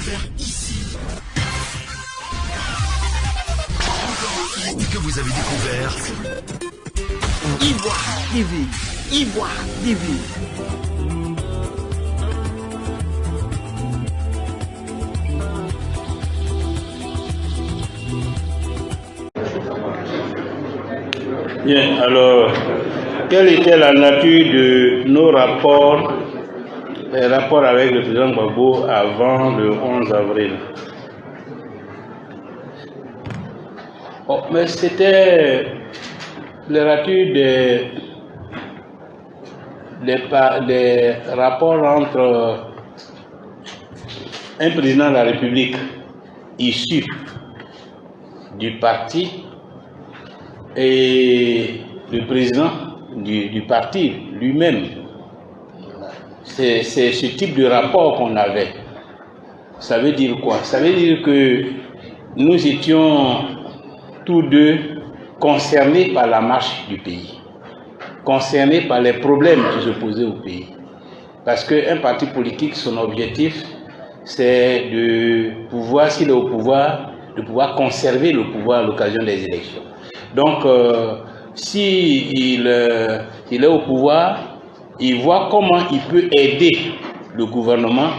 découvert ici. Encore un hit que vous avez découvert. Ivoire TV. Ivoire TV. Bien, alors, quelle était la nature de nos rapports, les rapports avec le président Gbagbo avant le 11 avril? Bon, mais c'était la nature des rapports entre un président de la République issu du parti et le président du parti lui-même. C'est ce type de rapport qu'on avait. Ça veut dire quoi? Ça veut dire que nous étions tous deux concernés par la marche du pays, concernés par les problèmes qui se posaient au pays. Parce qu'un parti politique, son objectif, c'est de pouvoir, s'il est au pouvoir, de pouvoir conserver le pouvoir à l'occasion des élections. Donc, s'il est au pouvoir, il voit comment il peut aider le gouvernement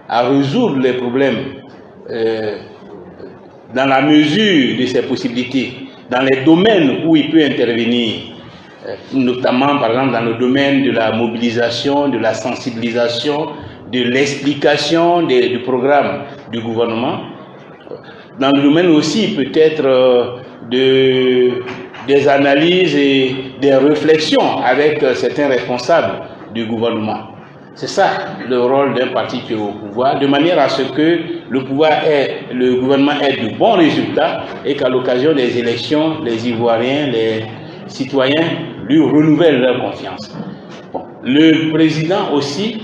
à résoudre les problèmes dans la mesure de ses possibilités, dans les domaines où il peut intervenir, notamment par exemple dans le domaine de la mobilisation, de la sensibilisation, de l'explication du programme du gouvernement, dans le domaine aussi peut-être des analyses et des réflexions avec certains responsables du gouvernement. C'est ça le rôle d'un parti qui est au pouvoir, de manière à ce que le gouvernement ait de bons résultats et qu'à l'occasion des élections, les Ivoiriens, les citoyens lui renouvellent leur confiance. Bon. Le président aussi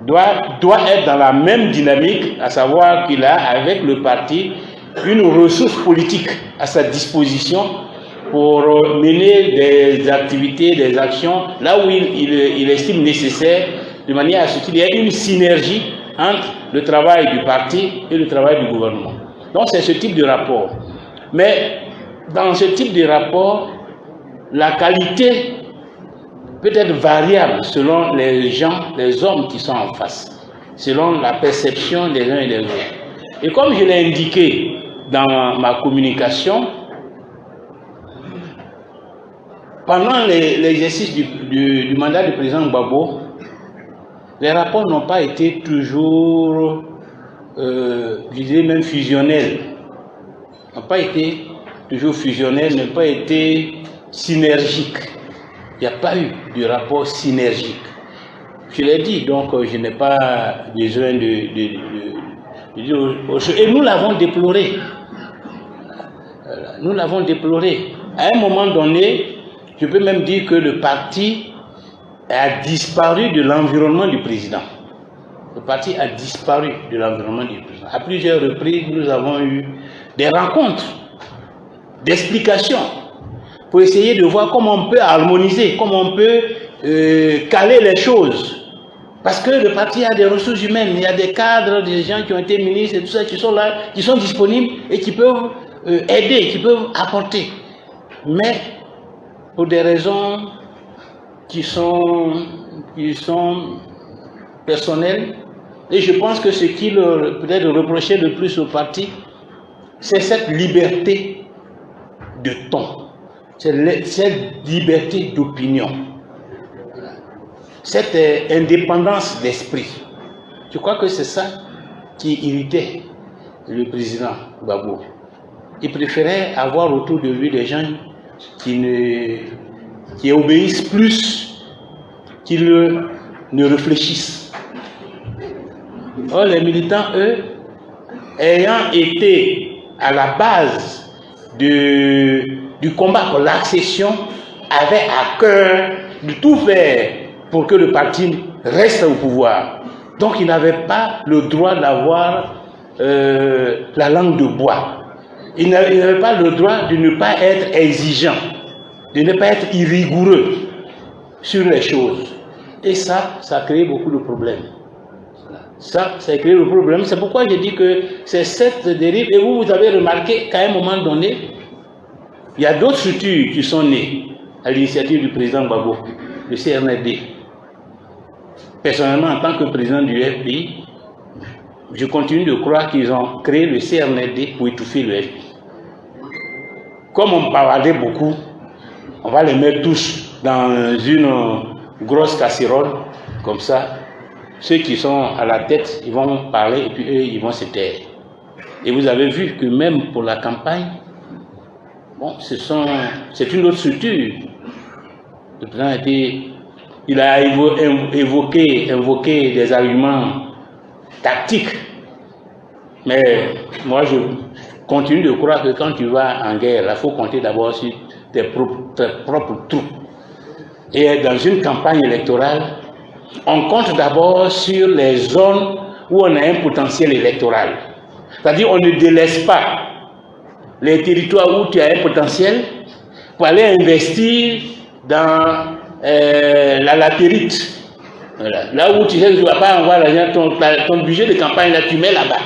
doit être dans la même dynamique, à savoir qu'il a avec le parti une ressource politique à sa disposition pour mener des activités, des actions là où il estime nécessaire, de manière à ce qu'il y ait une synergie entre le travail du parti et le travail du gouvernement. Donc c'est ce type de rapport. Mais dans ce type de rapport, la qualité peut être variable selon les gens, les hommes qui sont en face, selon la perception des uns et des autres. Et comme je l'ai indiqué dans ma communication, pendant l'exercice du mandat du président Gbagbo, les rapports n'ont pas été toujours, je dirais même fusionnels, n'ont pas été toujours fusionnels, n'ont pas été synergiques. Il n'y a pas eu de rapport synergique. Je l'ai dit, donc je n'ai pas besoin de dire autre chose. Et nous l'avons déploré. Nous l'avons déploré. À un moment donné, je peux même dire que le parti a disparu de l'environnement du président. Le parti a disparu de l'environnement du président. À plusieurs reprises, nous avons eu des rencontres, d'explications, pour essayer de voir comment on peut harmoniser, comment on peut caler les choses. Parce que le parti a des ressources humaines, il y a des cadres, des gens qui ont été ministres et tout ça, qui sont là, qui sont disponibles et qui peuvent aider, qui peuvent apporter. Mais pour des raisons qui sont personnelles, et je pense que ce qui peut-être reprochait le plus au parti, c'est cette liberté de ton, cette liberté d'opinion, cette indépendance d'esprit. Je crois que c'est ça qui irritait le président Gbagbo. Il préférait avoir autour de lui des gens qui obéissent plus qu'ils ne réfléchissent. Or, les militants, eux, ayant été à la base du combat pour l'accession, avaient à cœur de tout faire pour que le parti reste au pouvoir. Donc, ils n'avaient pas le droit d'avoir la langue de bois. Ils n'avaient pas le droit de ne pas être exigeants, de ne pas être rigoureux sur les choses. Et ça a créé beaucoup de problèmes. Ça a créé le problème. C'est pourquoi je dis que c'est cette dérive. Et vous avez remarqué qu'à un moment donné, il y a d'autres structures qui sont nées à l'initiative du président Gbagbo, le CNRD. Personnellement, en tant que président du FPI, je continue de croire qu'ils ont créé le CNRD pour étouffer le FPI. Comme on bavardait beaucoup, on va les mettre tous dans une grosse casserole, comme ça. Ceux qui sont à la tête, ils vont parler et puis eux, ils vont se taire. Et vous avez vu que même pour la campagne, bon, c'est une autre structure. Le président il a invoqué des arguments tactiques. Mais moi, je continue de croire que quand tu vas en guerre, il faut compter d'abord sur tes propres troupes. Et dans une campagne électorale, on compte d'abord sur les zones où on a un potentiel électoral. C'est-à-dire on ne délaisse pas les territoires où tu as un potentiel pour aller investir dans la latérite. Voilà. Là où tu sais que tu ne vas pas avoir l'argent, ton budget de campagne, là, tu mets là-bas.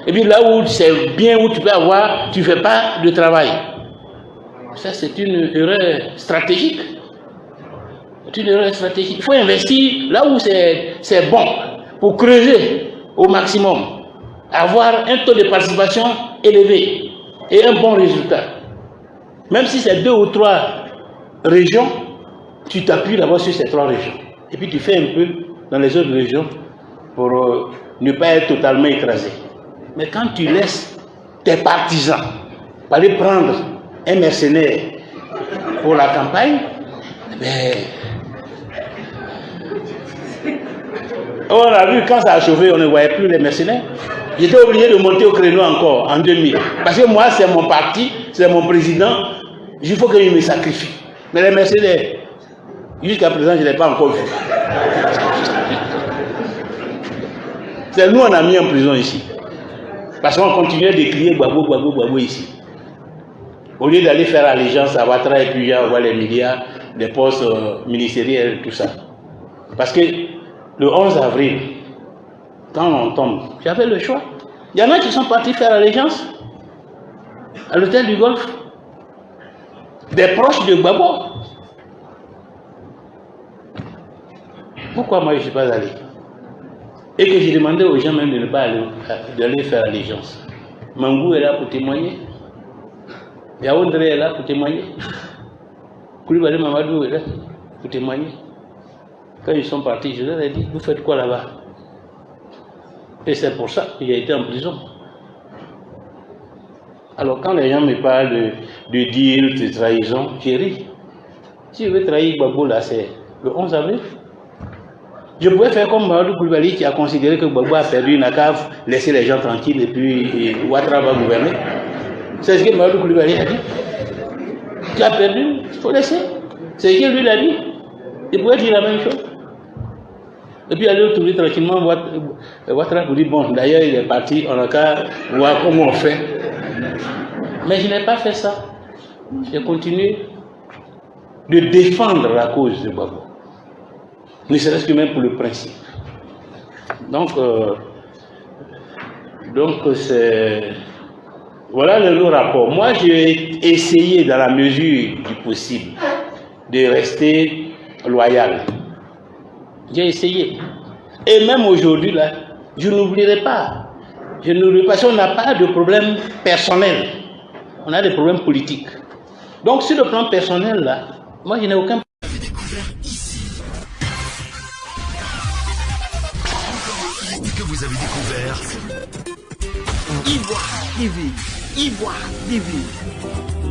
Et puis là où c'est bien, où tu peux avoir, tu ne fais pas de travail. Ça, c'est une erreur stratégique. C'est une erreur stratégique. Il faut investir là où c'est bon, pour creuser au maximum, avoir un taux de participation élevé et un bon résultat. Même si c'est 2 ou 3 régions, tu t'appuies d'abord sur ces 3 régions. Et puis tu fais un peu dans les autres régions pour ne pas être totalement écrasé. Mais quand tu laisses tes partisans aller prendre un mercenaire pour la campagne, on a vu quand ça a chauffé, on ne voyait plus les mercenaires. J'étais obligé de monter au créneau encore en 2000. Parce que moi, c'est mon parti, c'est mon président, il faut qu'il me sacrifie. Mais les mercenaires, jusqu'à présent, je ne l'ai pas encore vu. C'est nous, on a mis en prison ici. Parce qu'on continuait de crier Gbagbo, Gbagbo, Gbagbo ici. Au lieu d'aller faire allégeance à Ouattara et puis avoir les milliards, des postes ministériels, tout ça. Parce que le 11 avril, quand on tombe, j'avais le choix. Il y en a qui sont partis faire allégeance à l'hôtel du Golfe. Des proches de Gbagbo. Pourquoi moi je ne suis pas allé? Et que j'ai demandé aux gens même de ne pas aller, d'aller faire allégeance. Mangou est là pour témoigner. Yaoundé est là pour témoigner. Koulibaly Mamadou est là pour témoigner. Quand ils sont partis, je leur ai dit, vous faites quoi là-bas? Et c'est pour ça qu'il a été en prison. Alors quand les gens me parlent de deal, de trahison, j'ai ri. Si je veux trahir Gbagbo là, c'est le 11 avril. Je pouvais faire comme Mamadou Koulibaly qui a considéré que Gbagbo a perdu une cave, laisser les gens tranquilles et puis Ouattara va gouverner. C'est ce que Mamadou Koulibaly a dit. Tu as perdu, il faut laisser. C'est ce que lui l'a dit. Il pouvait dire la même chose. Et puis aller retrouver tranquillement, Ouattara vous dit, bon, d'ailleurs il est parti, on a qu'à voir comment on fait. Mais je n'ai pas fait ça. J'ai continué de défendre la cause de Gbagbo. Ne serait-ce que même pour le principe. Donc c'est... Voilà le rapport. Moi, j'ai essayé, dans la mesure du possible, de rester loyal. J'ai essayé. Et même aujourd'hui, là, je n'oublierai pas. Je n'oublierai pas. Parce qu'on n'a pas de problème personnel. On a des problèmes politiques. Donc, sur le plan personnel, là, moi, je n'ai aucun problème. Que vous avez découvert Ivoire TV. Ivoire TV.